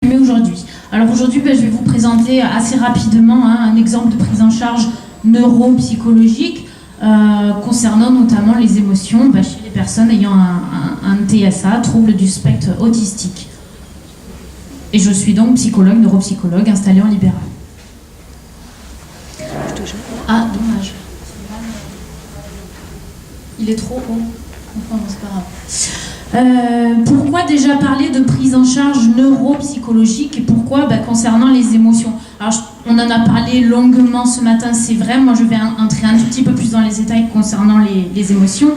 Mais aujourd'hui. Alors aujourd'hui, je vais vous présenter assez rapidement un exemple de prise en charge neuropsychologique concernant notamment les émotions chez les personnes ayant un TSA, trouble du spectre autistique. Et je suis donc psychologue, neuropsychologue installée en libéral. Ah, dommage. Il est trop haut. Enfin, c'est pas grave. Pourquoi déjà parler de prise en charge neuropsychologique et pourquoi concernant les émotions? Alors, on en a parlé longuement ce matin, c'est vrai. Moi, je vais entrer un tout petit peu plus dans les détails concernant les émotions.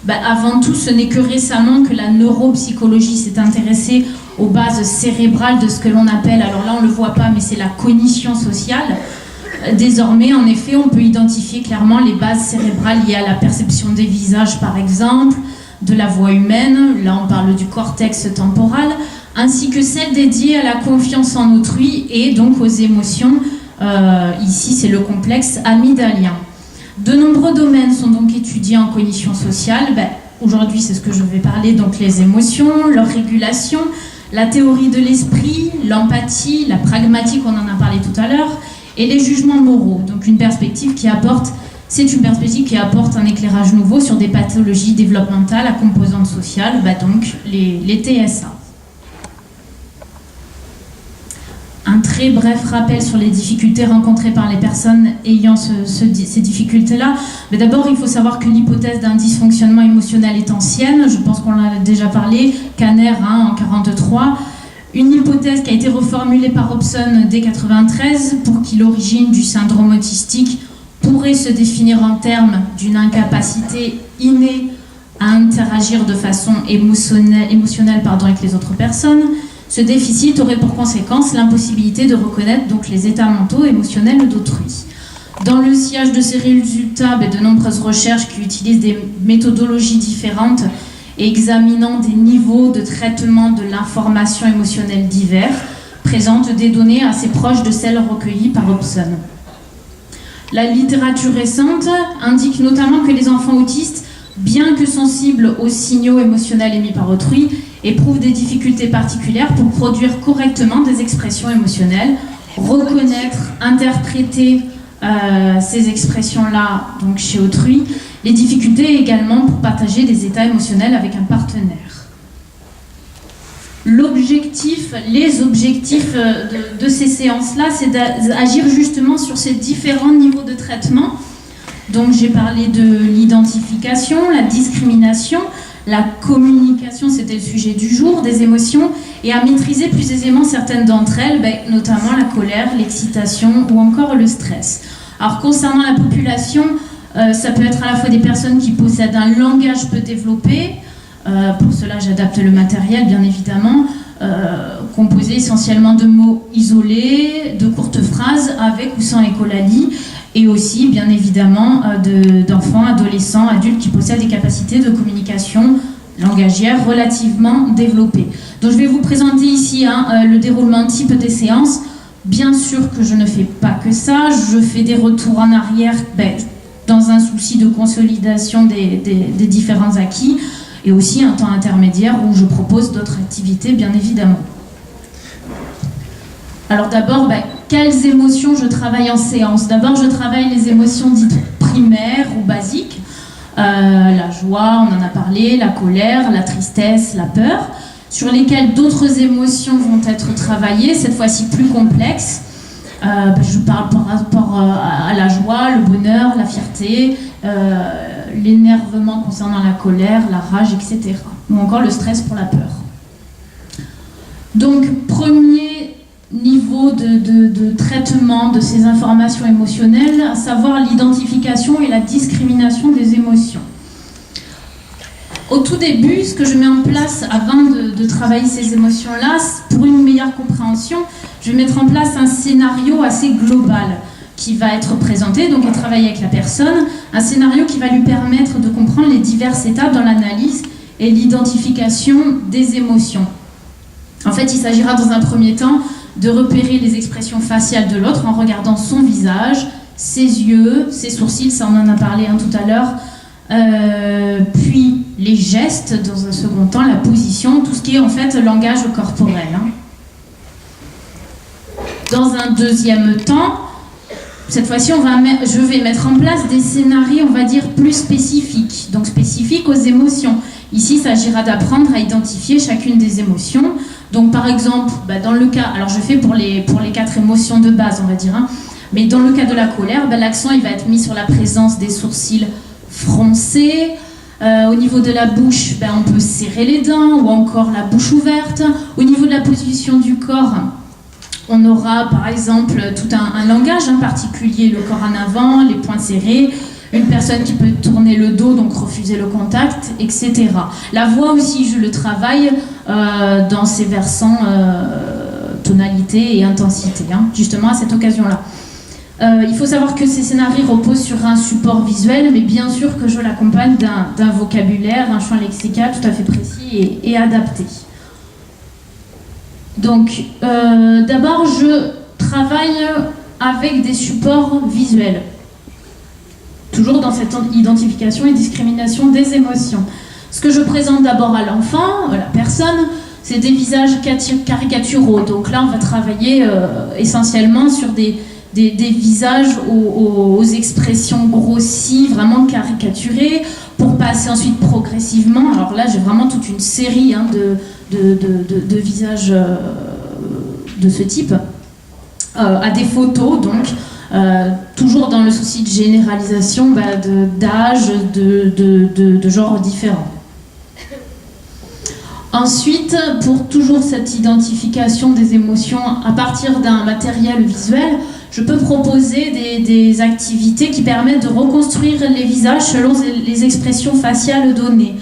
Avant tout, ce n'est que récemment que la neuropsychologie s'est intéressée aux bases cérébrales de ce que l'on appelle, alors là on ne le voit pas, mais c'est la cognition sociale. Désormais, en effet, on peut identifier clairement les bases cérébrales liées à la perception des visages, par exemple, de la voix humaine, là on parle du cortex temporal, ainsi que celles dédiées à la confiance en autrui et donc aux émotions. Ici, c'est le complexe amygdalien. De nombreux domaines sont donc étudiés en cognition sociale. Aujourd'hui, c'est ce que je vais parler, donc les émotions, leur régulation, la théorie de l'esprit, l'empathie, la pragmatique, on en a parlé tout à l'heure, et les jugements moraux. Donc une perspective qui apporte, c'est une perspective qui apporte un éclairage nouveau sur des pathologies développementales à composante sociale, donc les TSA. Un très bref rappel sur les difficultés rencontrées par les personnes ayant ces difficultés-là. Mais d'abord, il faut savoir que l'hypothèse d'un dysfonctionnement émotionnel est ancienne. Je pense qu'on en a déjà parlé. Kanner, en 1943. Une hypothèse qui a été reformulée par Hobson dès 1993 pour qui l'origine du syndrome autistique pourrait se définir en termes d'une incapacité innée à interagir de façon émotionnelle avec les autres personnes. Ce déficit aurait pour conséquence l'impossibilité de reconnaître donc les états mentaux et émotionnels d'autrui. Dans le sillage de ces résultats, de nombreuses recherches qui utilisent des méthodologies différentes et examinant des niveaux de traitement de l'information émotionnelle divers présentent des données assez proches de celles recueillies par Hobson. La littérature récente indique notamment que les enfants autistes, bien que sensibles aux signaux émotionnels émis par autrui, éprouvent des difficultés particulières pour produire correctement des expressions émotionnelles, reconnaître, interpréter ces expressions-là donc chez autrui, les difficultés également pour partager des états émotionnels avec un partenaire. Les objectifs de ces séances-là, c'est d'agir justement sur ces différents niveaux de traitement. Donc j'ai parlé de l'identification, la discrimination, la communication, c'était le sujet du jour, des émotions, et à maîtriser plus aisément certaines d'entre elles, notamment la colère, l'excitation ou encore le stress. Alors concernant la population, ça peut être à la fois des personnes qui possèdent un langage peu développé, pour cela j'adapte le matériel bien évidemment, composé essentiellement de mots isolés, de courtes phrases avec ou sans écholalie, et aussi, bien évidemment, d'enfants, adolescents, adultes qui possèdent des capacités de communication langagière relativement développées. Donc je vais vous présenter ici le déroulement type des séances. Bien sûr que je ne fais pas que ça, je fais des retours en arrière dans un souci de consolidation des différents acquis, et aussi un temps intermédiaire où je propose d'autres activités, bien évidemment. Alors d'abord, quelles émotions je travaille en séance? D'abord, je travaille les émotions dites primaires ou basiques. La joie, on en a parlé, la colère, la tristesse, la peur, sur lesquelles d'autres émotions vont être travaillées, cette fois-ci plus complexes. Je parle par rapport à la joie, le bonheur, la fierté, l'énervement concernant la colère, la rage, etc. Ou encore le stress pour la peur. Donc, premier niveau de traitement de ces informations émotionnelles, à savoir l'identification et la discrimination des émotions. Au tout début, ce que je mets en place avant de travailler ces émotions-là, pour une meilleure compréhension, je vais mettre en place un scénario assez global qui va être présenté, donc à travailler avec la personne, un scénario qui va lui permettre de comprendre les diverses étapes dans l'analyse et l'identification des émotions. En fait, il s'agira dans un premier temps de repérer les expressions faciales de l'autre en regardant son visage, ses yeux, ses sourcils, ça on en a parlé tout à l'heure, puis les gestes dans un second temps, la position, tout ce qui est en fait langage corporel. Dans un deuxième temps, cette fois-ci, je vais mettre en place des scénarios, on va dire, plus spécifiques, donc spécifiques aux émotions. Ici, il s'agira d'apprendre à identifier chacune des émotions. Donc, par exemple, dans le cas, alors je fais pour les 4 émotions de base, on va dire, hein, mais dans le cas de la colère, l'accent il va être mis sur la présence des sourcils froncés. Au niveau de la bouche, on peut serrer les dents ou encore la bouche ouverte. Au niveau de la position du corps, on aura par exemple tout un langage particulier, le corps en avant, les poings serrés, une personne qui peut tourner le dos, donc refuser le contact, etc. La voix aussi, je le travaille dans ses versants tonalité et intensité, justement à cette occasion-là. Il faut savoir que ces scénarios reposent sur un support visuel, mais bien sûr que je l'accompagne d'un vocabulaire, un champ lexical tout à fait précis et adapté. Donc, d'abord, je travaille avec des supports visuels. Toujours dans cette identification et discrimination des émotions. Ce que je présente d'abord à l'enfant, la personne, c'est des visages caricaturaux. Donc là, on va travailler essentiellement sur des visages aux expressions grossies, vraiment caricaturées, pour passer ensuite progressivement. Alors là, j'ai vraiment toute une série de visages de ce type, à des photos, donc, toujours dans le souci de généralisation d'âge, de genres différents. Ensuite, pour toujours cette identification des émotions à partir d'un matériel visuel, je peux proposer des activités qui permettent de reconstruire les visages selon les expressions faciales données.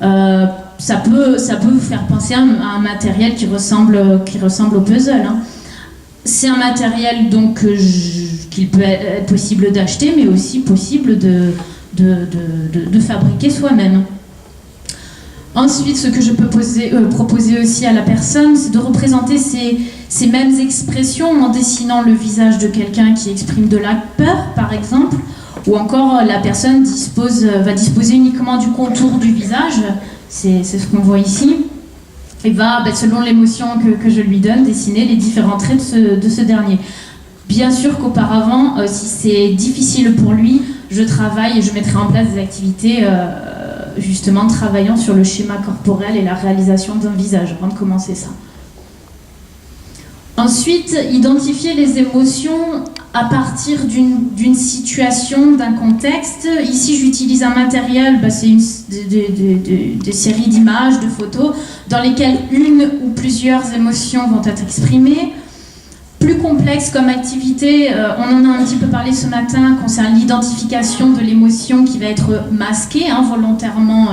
Ça peut vous faire penser à un matériel qui ressemble au puzzle. C'est un matériel donc qu'il peut être possible d'acheter, mais aussi possible de fabriquer soi-même. Ensuite, ce que je peux proposer aussi à la personne, c'est de représenter ces mêmes expressions en dessinant le visage de quelqu'un qui exprime de la peur, par exemple, ou encore la personne va disposer uniquement du contour du visage, c'est ce qu'on voit ici, et va, selon l'émotion que je lui donne, dessiner les différents traits de ce dernier. Bien sûr qu'auparavant, si c'est difficile pour lui, je mettrai en place des activités justement travaillant sur le schéma corporel et la réalisation d'un visage avant de commencer ça. Ensuite, identifier les émotions à partir d'une situation, d'un contexte. Ici, j'utilise un matériel, c'est des séries d'images, de photos, dans lesquelles une ou plusieurs émotions vont être exprimées. Plus complexe comme activité, on en a un petit peu parlé ce matin, concerne l'identification de l'émotion qui va être masquée, volontairement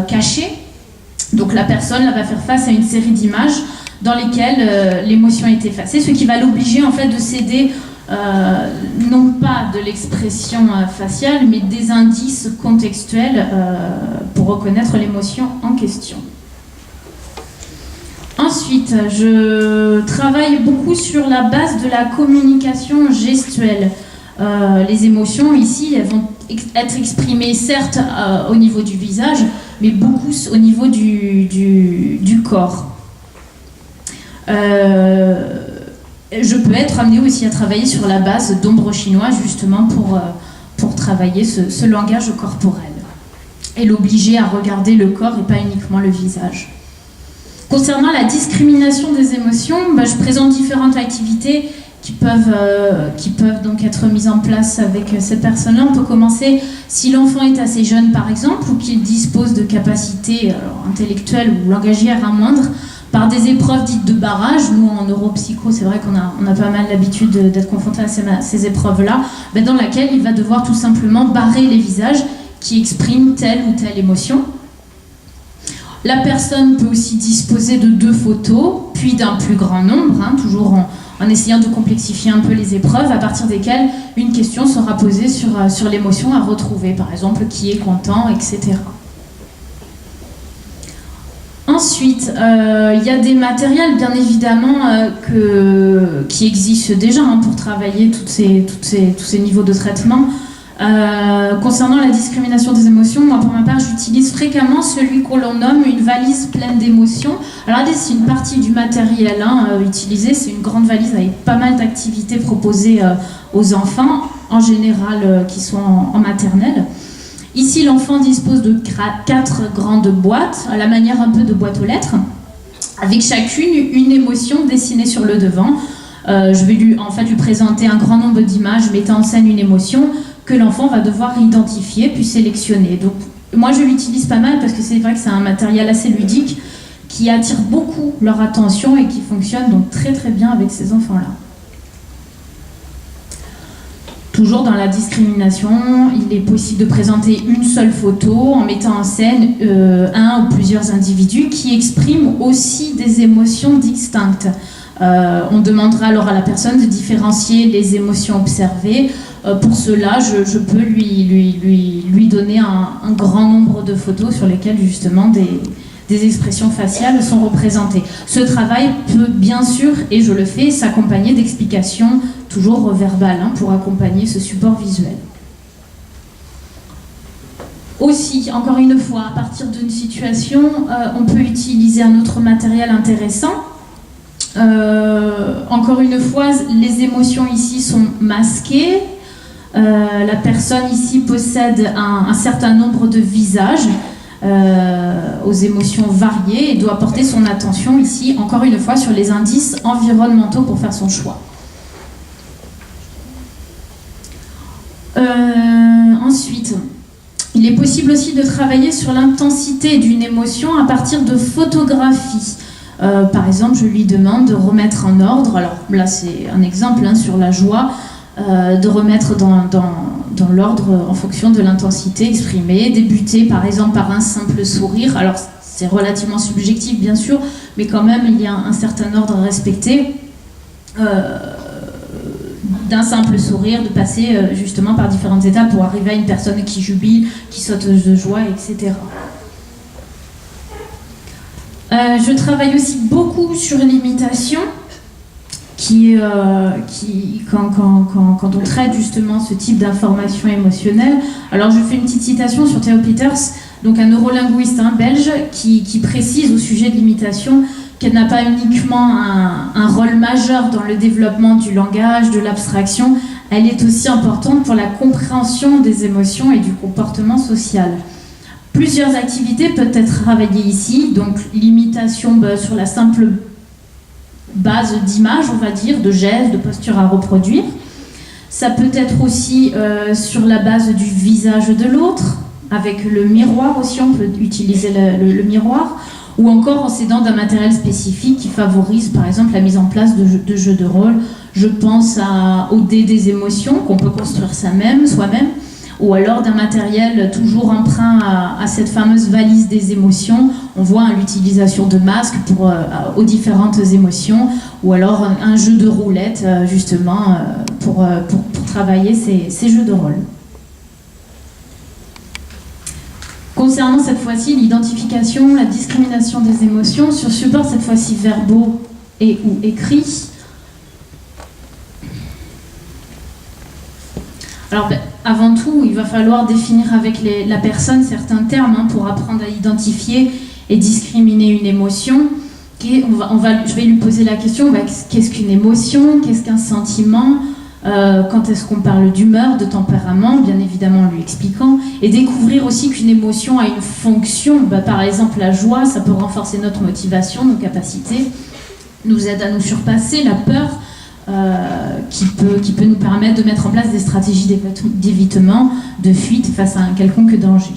cachée. Donc la personne va faire face à une série d'images dans lesquelles l'émotion est effacée, ce qui va l'obliger en fait de céder non pas de l'expression faciale, mais des indices contextuels pour reconnaître l'émotion en question. Ensuite, je travaille beaucoup sur la base de la communication gestuelle. Les émotions, ici, elles vont être exprimées certes au niveau du visage, mais beaucoup au niveau du corps. Je peux être amenée aussi à travailler sur la base d'ombre chinoise, justement pour travailler ce langage corporel et l'obliger à regarder le corps et pas uniquement le visage. Concernant la discrimination des émotions, je présente différentes activités qui peuvent donc être mises en place avec cette personne-là. On peut commencer, si l'enfant est assez jeune par exemple, ou qu'il dispose de capacités intellectuelles ou langagières à moindre, par des épreuves dites de barrage. Nous, en neuropsycho, c'est vrai qu'on a pas mal l'habitude d'être confrontés à ces épreuves-là, dans laquelle il va devoir tout simplement barrer les visages qui expriment telle ou telle émotion. La personne peut aussi disposer de 2 photos, puis d'un plus grand nombre, toujours en essayant de complexifier un peu les épreuves, à partir desquelles une question sera posée sur l'émotion à retrouver, par exemple qui est content, etc. Ensuite, il y a des matériels, bien évidemment, qui existent déjà pour travailler tous ces niveaux de traitement. Concernant la discrimination des émotions, moi pour ma part j'utilise fréquemment celui que l'on nomme une valise pleine d'émotions. Alors là c'est une partie du matériel utilisé, c'est une grande valise avec pas mal d'activités proposées aux enfants, en général qui sont en maternelle. Ici l'enfant dispose de 4 grandes boîtes, à la manière un peu de boîte aux lettres, avec chacune une émotion dessinée sur le devant. Je vais lui présenter un grand nombre d'images mettant en scène une émotion que l'enfant va devoir identifier puis sélectionner. Donc, moi, je l'utilise pas mal parce que c'est vrai que c'est un matériel assez ludique qui attire beaucoup leur attention et qui fonctionne donc très très bien avec ces enfants-là. Toujours dans la discrimination, il est possible de présenter une seule photo en mettant en scène un ou plusieurs individus qui expriment aussi des émotions distinctes. On demandera alors à la personne de différencier les émotions observées. Pour cela, je peux lui donner un grand nombre de photos sur lesquelles justement des expressions faciales sont représentées. Ce travail peut bien sûr, et je le fais, s'accompagner d'explications toujours verbales pour accompagner ce support visuel. Aussi, encore une fois, à partir d'une situation, on peut utiliser un autre matériel intéressant. Encore une fois, les émotions ici sont masquées. La personne ici possède un certain nombre de visages aux émotions variées et doit porter son attention ici, encore une fois, sur les indices environnementaux pour faire son choix. Ensuite, il est possible aussi de travailler sur l'intensité d'une émotion à partir de photographies. Par exemple, je lui demande de remettre en ordre, alors là c'est un exemple sur la joie, de remettre dans l'ordre en fonction de l'intensité exprimée, débuter par exemple par un simple sourire, alors c'est relativement subjectif bien sûr, mais quand même il y a un certain ordre à respecter, d'un simple sourire, de passer justement par différentes étapes pour arriver à une personne qui jubile, qui saute de joie, etc. Je travaille aussi beaucoup sur l'imitation, quand on traite justement ce type d'information émotionnelle. Alors je fais une petite citation sur Theo Peters, donc un neurolinguiste belge, qui précise au sujet de l'imitation qu'elle n'a pas uniquement un rôle majeur dans le développement du langage, de l'abstraction, elle est aussi importante pour la compréhension des émotions et du comportement social. Plusieurs activités peuvent être travaillées ici, donc l'imitation sur la simple base d'images, on va dire, de gestes, de postures à reproduire. Ça peut être aussi sur la base du visage de l'autre, avec le miroir aussi, on peut utiliser le miroir, ou encore en s'aidant d'un matériel spécifique qui favorise par exemple la mise en place de jeux de rôle. Je pense au dé des émotions qu'on peut construire soi-même, ou alors d'un matériel toujours emprunt à cette fameuse valise des émotions. On voit l'utilisation de masques aux différentes émotions, ou alors un jeu de roulette justement pour travailler ces jeux de rôle. Concernant cette fois-ci l'identification, la discrimination des émotions, sur support cette fois-ci verbaux et ou écrits. Alors avant tout, il va falloir définir avec la personne certains termes pour apprendre à identifier et discriminer une émotion. Je vais lui poser la question, qu'est-ce qu'une émotion, qu'est-ce qu'un sentiment, quand est-ce qu'on parle d'humeur, de tempérament, bien évidemment en lui expliquant, et découvrir aussi qu'une émotion a une fonction. Par exemple la joie, ça peut renforcer notre motivation, nos capacités, nous aide à nous surpasser, la peur, qui peut nous permettre de mettre en place des stratégies d'évitement, de fuite face à un quelconque danger.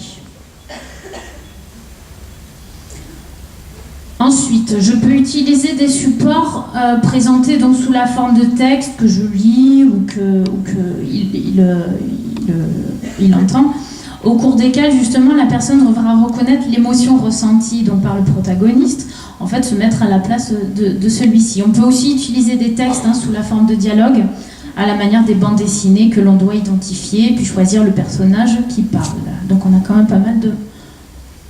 Ensuite, je peux utiliser des supports présentés donc sous la forme de texte que je lis ou qu'il entend, au cours desquels justement la personne devra reconnaître l'émotion ressentie donc par le protagoniste, en fait se mettre à la place de celui-ci. On peut aussi utiliser des textes sous la forme de dialogue, à la manière des bandes dessinées que l'on doit identifier, puis choisir le personnage qui parle. Donc on a quand même pas mal de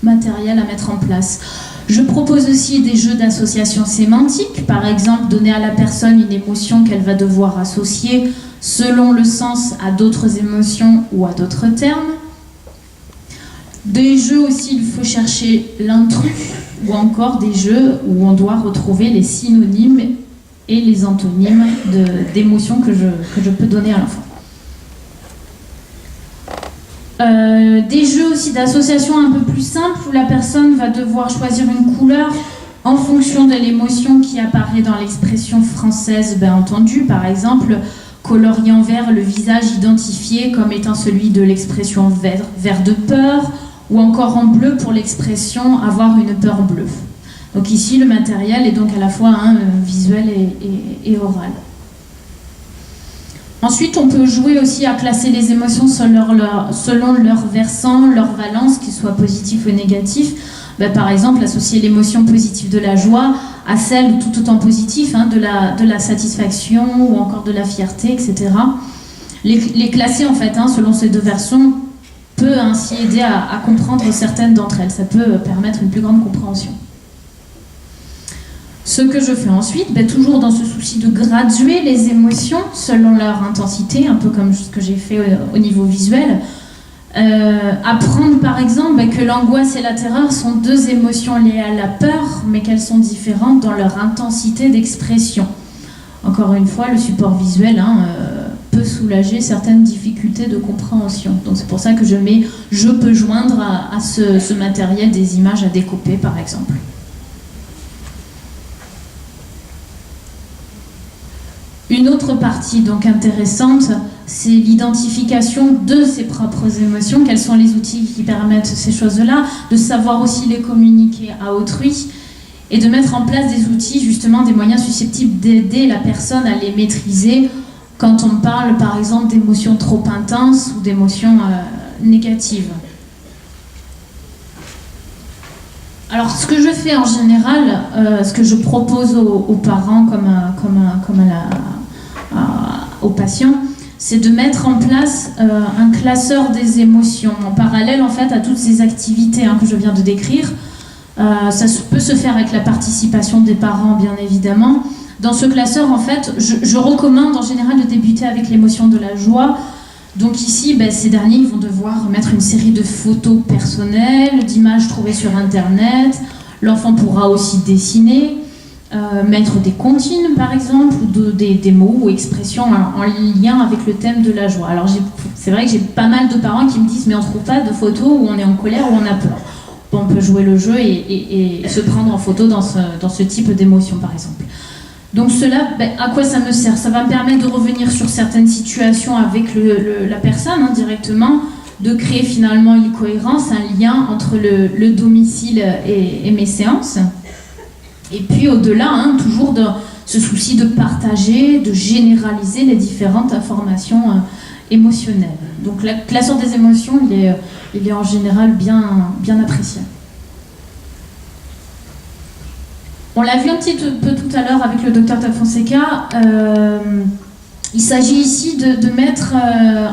matériel à mettre en place. Je propose aussi des jeux d'association sémantique, par exemple donner à la personne une émotion qu'elle va devoir associer selon le sens à d'autres émotions ou à d'autres termes. Des jeux aussi, il faut chercher l'intrus, ou encore des jeux où on doit retrouver les synonymes et les antonymes d'émotions que je peux donner à l'enfant. Des jeux aussi d'association un peu plus simples où la personne va devoir choisir une couleur en fonction de l'émotion qui apparaît dans l'expression française entendue. Par exemple, colorier en vert le visage identifié comme étant celui de l'expression vert de peur, ou encore en bleu pour l'expression avoir une peur bleue. Donc ici, le matériel est donc à la fois visuel et oral. Ensuite, on peut jouer aussi à classer les émotions selon leur versant, leur valence, qu'ils soient positifs ou négatifs. Par exemple, associer l'émotion positive de la joie à celle tout autant positive de la satisfaction ou encore de la fierté, etc. Les classer en fait selon ces deux versions peut ainsi aider à comprendre certaines d'entre elles. Ça peut permettre une plus grande compréhension. Ce que je fais ensuite, toujours dans ce souci de graduer les émotions selon leur intensité, un peu comme ce que j'ai fait au niveau visuel, apprendre par exemple que l'angoisse et la terreur sont deux émotions liées à la peur, mais qu'elles sont différentes dans leur intensité d'expression. Encore une fois, le support visuel peut soulager certaines difficultés de compréhension. Donc c'est pour ça que je peux joindre à ce matériel des images à découper par exemple. Une autre partie donc intéressante, c'est l'identification de ses propres émotions. Quels sont les outils qui permettent ces choses-là, de savoir aussi les communiquer à autrui et de mettre en place des outils, justement des moyens susceptibles d'aider la personne à les maîtriser quand on parle par exemple d'émotions trop intenses ou d'émotions négatives. Alors ce que je fais en général, ce que je propose aux parents aux patients, c'est de mettre en place un classeur des émotions en parallèle en fait à toutes ces activités que je viens de décrire. Ça peut se faire avec la participation des parents bien évidemment. Dans ce classeur en fait, je recommande en général de débuter avec l'émotion de la joie. Donc ici, ces derniers ils vont devoir mettre une série de photos personnelles, d'images trouvées sur internet. L'enfant pourra aussi dessiner, mettre des comptines par exemple, ou des mots ou expressions en lien avec le thème de la joie. Alors c'est vrai que j'ai pas mal de parents qui me disent mais on trouve pas de photos où on est en colère ou on a peur. Bon, on peut jouer le jeu et se prendre en photo dans ce type d'émotion par exemple. Donc cela, à quoi ça me sert? Ça va me permettre de revenir sur certaines situations avec la personne directement, de créer finalement une cohérence, un lien entre le domicile et mes séances. Et puis au-delà, toujours de ce souci de partager, de généraliser les différentes informations émotionnelles. Donc la classeur des émotions, il est en général bien apprécié. On l'a vu un petit peu tout à l'heure avec le docteur Da Fonseca. Il s'agit ici de mettre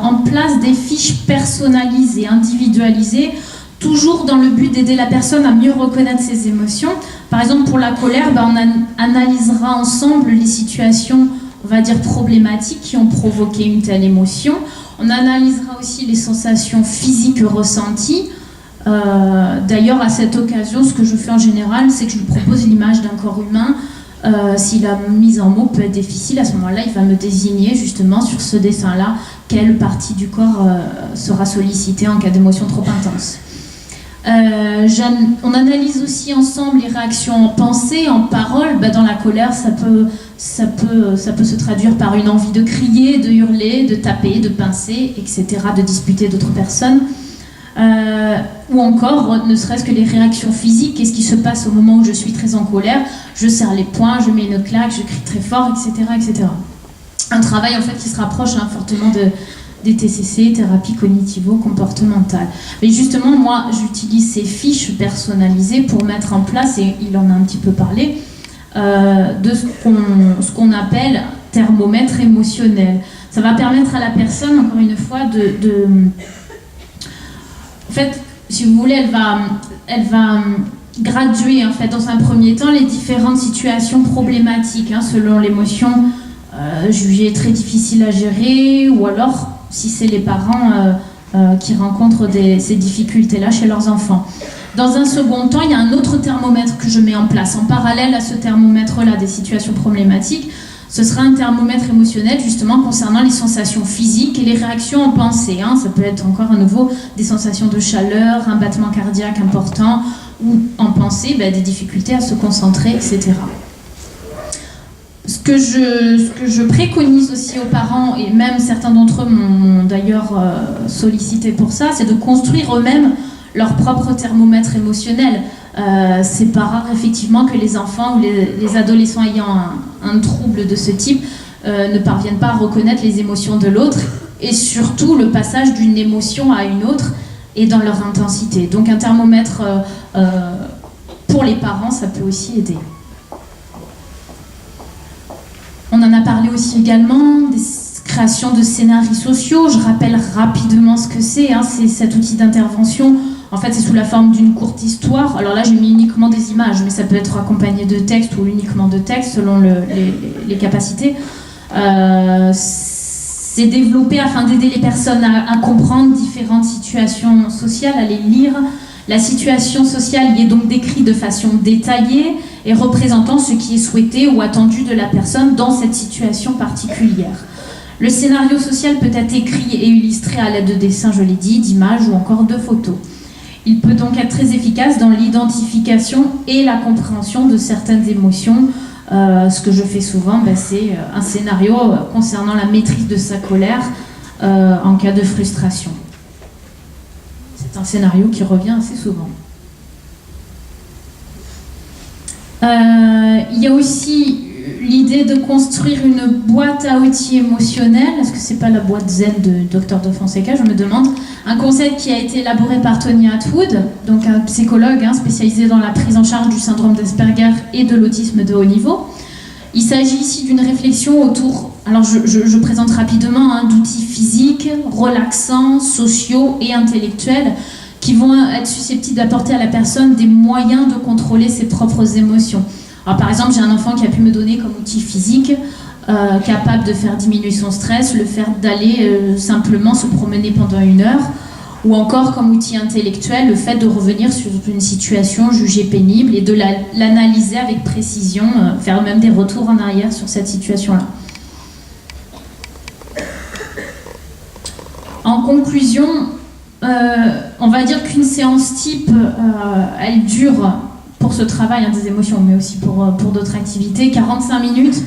en place des fiches personnalisées, individualisées, toujours dans le but d'aider la personne à mieux reconnaître ses émotions. Par exemple, pour la colère, on analysera ensemble les situations, on va dire, problématiques qui ont provoqué une telle émotion. On analysera aussi les sensations physiques ressenties. D'ailleurs, à cette occasion, ce que je fais en général, c'est que je lui propose l'image d'un corps humain. Si la mise en mots peut être difficile, à ce moment-là, il va me désigner justement sur ce dessin-là quelle partie du corps sera sollicitée en cas d'émotion trop intense. On analyse aussi ensemble les réactions en pensée, en parole. Dans la colère, ça peut se traduire par une envie de crier, de hurler, de taper, de pincer, etc., de disputer d'autres personnes. Ou encore, ne serait-ce que les réactions physiques, qu'est-ce qui se passe au moment où je suis très en colère, je serre les poings, je mets une claque, je crie très fort, etc., etc. Un travail en fait qui se rapproche fortement des TCC, thérapie cognitivo-comportementale. Mais justement, moi, j'utilise ces fiches personnalisées pour mettre en place, et il en a un petit peu parlé, de ce qu'on appelle thermomètre émotionnel. Ça va permettre à la personne, encore une fois, en fait, si vous voulez, elle va graduer, en fait, dans un premier temps, les différentes situations problématiques, selon l'émotion jugées très difficiles à gérer, ou alors si c'est les parents qui rencontrent ces difficultés-là chez leurs enfants. Dans un second temps, il y a un autre thermomètre que je mets en place. En parallèle à ce thermomètre-là des situations problématiques, ce sera un thermomètre émotionnel justement concernant les sensations physiques et les réactions en pensée. Ça peut être encore à nouveau des sensations de chaleur, un battement cardiaque important, ou en pensée, des difficultés à se concentrer, etc. Ce que je préconise aussi aux parents, et même certains d'entre eux m'ont d'ailleurs sollicité pour ça, c'est de construire eux-mêmes leur propre thermomètre émotionnel. C'est pas rare effectivement que les enfants ou les adolescents ayant un trouble de ce type ne parviennent pas à reconnaître les émotions de l'autre, et surtout le passage d'une émotion à une autre et dans leur intensité. Donc un thermomètre pour les parents, ça peut aussi aider. On en a parlé aussi également, des créations de scénarios sociaux. Je rappelle rapidement ce que c'est. C'est cet outil d'intervention. En fait, c'est sous la forme d'une courte histoire. Alors là, j'ai mis uniquement des images, mais ça peut être accompagné de texte ou uniquement de texte, selon les capacités. C'est développé afin d'aider les personnes à comprendre différentes situations sociales, à les lire. La situation sociale y est donc décrite de façon détaillée et représentant ce qui est souhaité ou attendu de la personne dans cette situation particulière. Le scénario social peut être écrit et illustré à l'aide de dessins, je l'ai dit, d'images ou encore de photos. Il peut donc être très efficace dans l'identification et la compréhension de certaines émotions. Ce que je fais souvent, c'est un scénario concernant la maîtrise de sa colère en cas de frustration. C'est un scénario qui revient assez souvent. Il y a aussi l'idée de construire une boîte à outils émotionnelle. Est-ce que c'est pas la boîte zen de Dr De Fonseca, je me demande. Un concept qui a été élaboré par Tony Attwood, donc un psychologue spécialisé dans la prise en charge du syndrome d'Asperger et de l'autisme de haut niveau. Il s'agit ici d'une réflexion autour, alors je présente rapidement, d'outils physiques, relaxants, sociaux et intellectuels qui vont être susceptibles d'apporter à la personne des moyens de contrôler ses propres émotions. Alors, par exemple, j'ai un enfant qui a pu me donner comme outil physique, capable de faire diminuer son stress, le faire d'aller simplement se promener pendant 1 heure, ou encore comme outil intellectuel, le fait de revenir sur une situation jugée pénible et de l'analyser avec précision, faire même des retours en arrière sur cette situation-là. En conclusion, on va dire qu'une séance type, elle dure, pour ce travail des émotions, mais aussi pour d'autres activités, 45 minutes,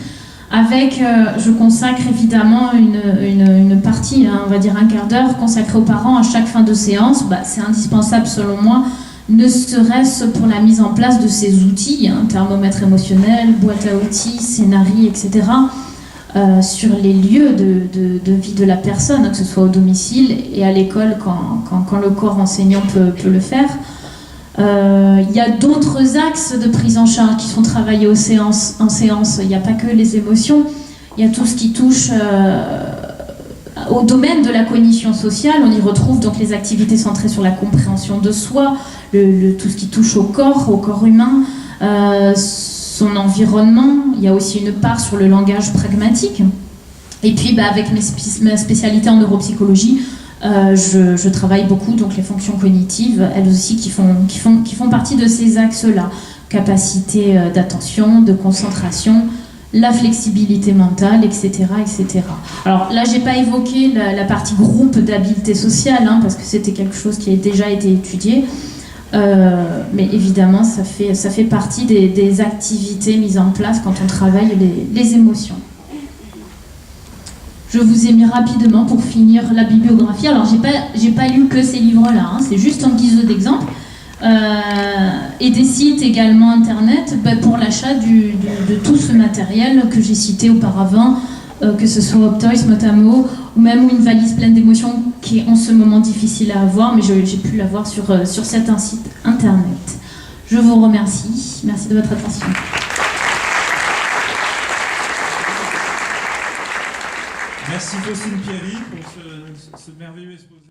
avec, je consacre évidemment une partie, on va dire 1/4 d'heure, consacrée aux parents à chaque fin de séance. C'est indispensable selon moi, ne serait-ce pour la mise en place de ces outils, thermomètre émotionnel, boîte à outils, scénarii, etc., sur les lieux de vie de la personne, que ce soit au domicile et à l'école quand le corps enseignant peut le faire. Il y a d'autres axes de prise en charge qui sont travaillés en séance. Il n'y a pas que les émotions, il y a tout ce qui touche au domaine de la cognition sociale. On y retrouve donc les activités centrées sur la compréhension de soi, tout ce qui touche au corps humain, son environnement. Il y a aussi une part sur le langage pragmatique. Et puis avec ma spécialité en neuropsychologie, je travaille beaucoup donc les fonctions cognitives, elles aussi qui font partie de ces axes-là. Capacité d'attention, de concentration, la flexibilité mentale, etc., etc. Alors là, j'ai pas évoqué la partie groupe d'habileté sociale, parce que c'était quelque chose qui a déjà été étudié. Mais évidemment, ça fait partie des activités mises en place quand on travaille les émotions. Je vous ai mis rapidement pour finir la bibliographie. Alors, j'ai pas lu que ces livres-là, c'est juste en guise d'exemple. Et des sites également internet pour l'achat de tout ce matériel que j'ai cité auparavant, que ce soit Optoys, Motamo, ou même une valise pleine d'émotions qui est en ce moment difficile à avoir, mais j'ai pu l'avoir sur certains sites internet. Je vous remercie. Merci de votre attention. Merci Faustine Piali pour ce merveilleux exposé.